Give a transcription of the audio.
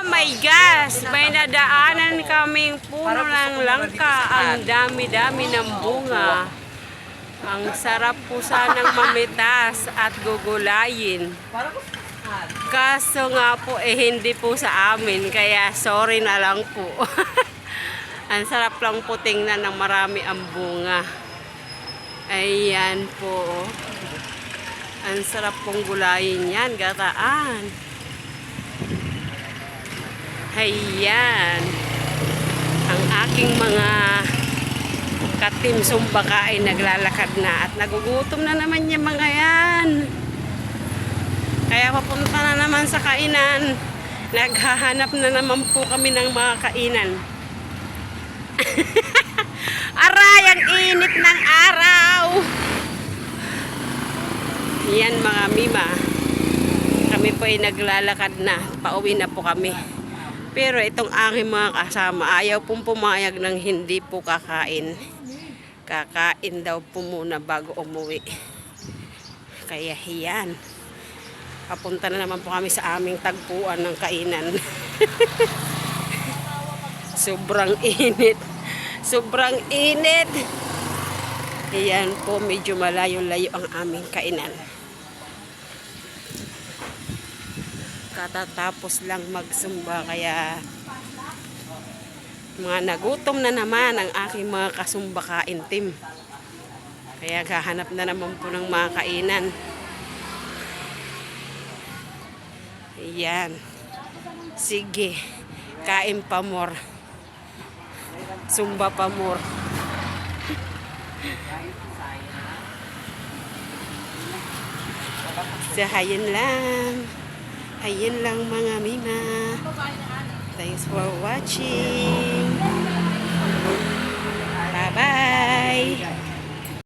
my gosh! May nadaanan kaming puno ng langka. Ang dami-dami ng bunga. Ang sarap po sanang mamitas at gugulayin. Kaso nga po hindi po sa amin. Kaya sorry na lang po. Ang sarap lang po tingnan ng marami ang bunga. Ayan po. Ang sarap pong gulayin yan, gataan. Ayan. Ang aking mga katim sumbaka ay naglalakad na at nagugutom na naman yung mga yan. Kaya papunta na naman sa kainan. Naghahanap na naman po kami ng mga kainan. Aray, ang init ng araw. Yan mga mima. Kami po ay naglalakad na. Pauwi na po kami. Pero itong aking mga kasama, ayaw pong pumayag ng hindi po kakain. Kakain daw po muna bago umuwi. Kaya yan. Papunta na naman po kami sa aming tagpuan ng kainan. Sobrang init. Sobrang init. Ayan po, medyo malayo-layo ang aming kainan. Katatapos lang magsumba, kaya mga nagutom na naman ang aking mga kasumbakain team. Kaya gahanap na naman po ng mga kainan. Ayan. Sige, kain pa more. Sumba pa more. So, hayan lang. Hayan lang mga mima. Thanks for watching.